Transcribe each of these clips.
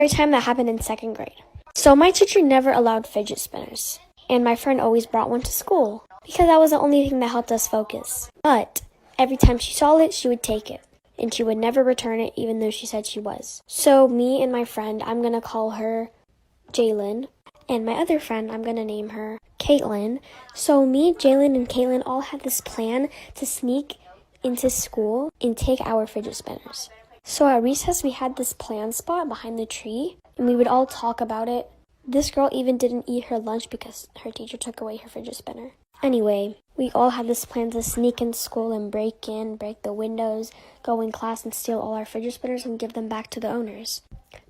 Every time that happened in 2nd grade. So my teacher never allowed fidget spinners, and my friend always brought one to school because that was the only thing that helped us focus. But every time she saw it, she would take it, and she would never return it even though she said she was. So me and my friend, I'm going to call her Jalen, and my other friend, I'm going to name her Caitlin. So me, Jalen, and Caitlin all had this plan to sneak into school and take our fidget spinners. So at recess, we had this plan spot behind the tree, and we would all talk about it. This girl even didn't eat her lunch because her teacher took away her fidget spinner. Anyway, we all had this plan to sneak in school and break the windows, go in class and steal all our fidget spinners and give them back to the owners.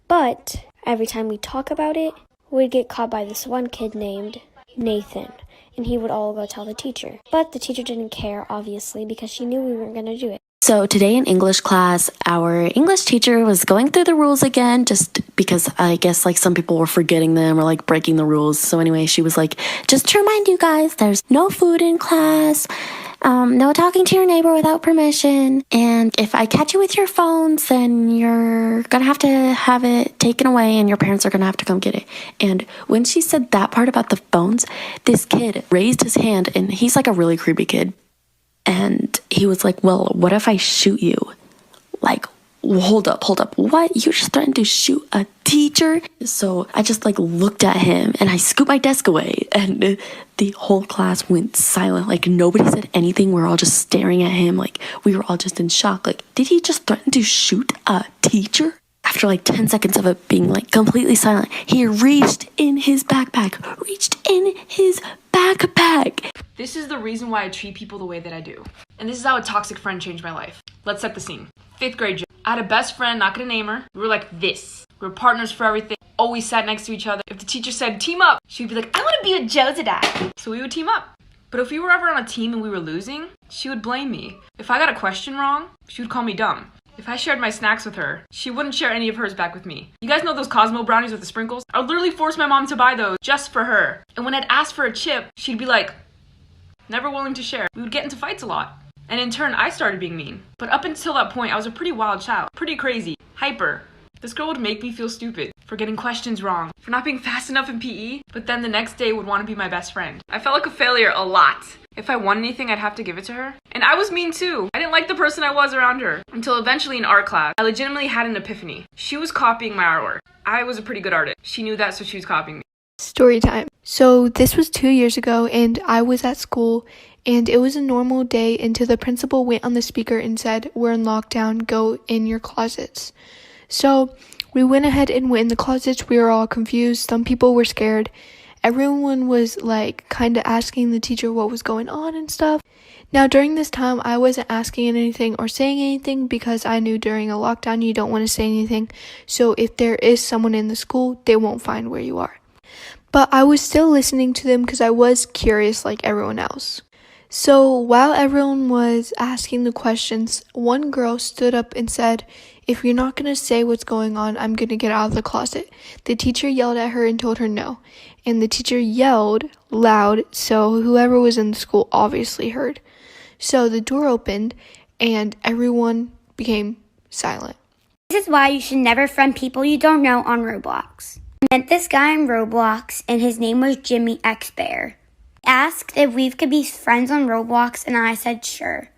But every time we talk about it, we'd get caught by this one kid named Nathan, and he would all go tell the teacher. But the teacher didn't care, obviously, because she knew we weren't going to do it. So today in English class, our English teacher was going through the rules again, just because I guess like some people were forgetting them or like breaking the rules. So anyway, she was like, just to remind you guys, there's no food in class, no talking to your neighbor without permission. And if I catch you with your phones, then you're gonna have it taken away and your parents are gonna have to come get it. And when she said that part about the phones, this kid raised his hand, and he's like a really creepy kid. And he was like, well, what if I shoot you? Like, hold up. What? You just threatened to shoot a teacher? So I just like looked at him and I scooped my desk away, and the whole class went silent. Like nobody said anything. We were all just staring at him. Like we were all just in shock. Like, did he just threaten to shoot a teacher? After like 10 seconds of it being like completely silent, he reached in his backpack. This is the reason why I treat people the way that I do. And this is how a toxic friend changed my life. Let's set the scene. 5th grade. I had a best friend, not gonna name her. We were like this. We were partners for everything. Always sat next to each other. If the teacher said team up, she'd be like, I wanna be with Joe today. So we would team up. But if we were ever on a team and we were losing, she would blame me. If I got a question wrong, she would call me dumb. If I shared my snacks with her, she wouldn't share any of hers back with me. You guys know those Cosmo brownies with the sprinkles? I would literally force my mom to buy those just for her. And when I'd ask for a chip, she'd be like, never willing to share. We would get into fights a lot. And in turn, I started being mean. But up until that point, I was a pretty wild child. Pretty crazy. Hyper. This girl would make me feel stupid for getting questions wrong, for not being fast enough in PE, but then the next day would want to be my best friend. I felt like a failure a lot. If I won anything, I'd have to give it to her. And I was mean too. I didn't like the person I was around her. Until eventually in art class, I legitimately had an epiphany. She was copying my artwork. I was a pretty good artist. She knew that, so she was copying me. Story time. So this was 2 years ago, and I was at school, and it was a normal day until the principal went on the speaker and said, we're in lockdown, go in your closets. So we went ahead and went in the closets. We were all confused. Some people were scared. Everyone was like kind of asking the teacher what was going on and stuff. Now during this time, I wasn't asking anything or saying anything because I knew during a lockdown you don't want to say anything. So if there is someone in the school, they won't find where you are. But I was still listening to them because I was curious like everyone else. So while everyone was asking the questions, one girl stood up and said, if you're not going to say what's going on, I'm going to get out of the closet. The teacher yelled at her and told her no. And the teacher yelled loud, so whoever was in the school obviously heard. So the door opened and everyone became silent. This is why you should never friend people you don't know on Roblox. I met this guy on Roblox and his name was Jimmy X Bear. He asked if we could be friends on Roblox and I said sure.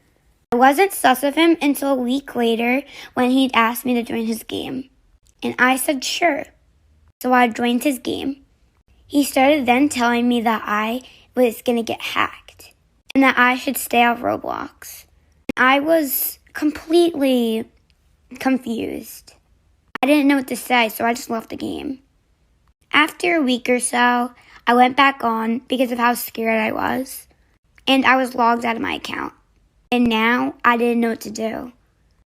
I wasn't sus of him until a week later when he'd asked me to join his game. And I said sure. So I joined his game. He started then telling me that I was going to get hacked and that I should stay off Roblox. I was completely confused. I didn't know what to say, so I just left the game. After a week or so, I went back on because of how scared I was, and I was logged out of my account. And now I didn't know what to do.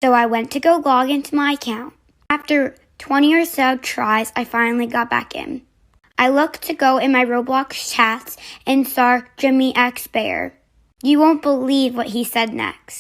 So I went to go log into my account. After 20 or so tries, I finally got back in. I looked to go in my Roblox chats and saw Jimmy X Bear. You won't believe what he said next.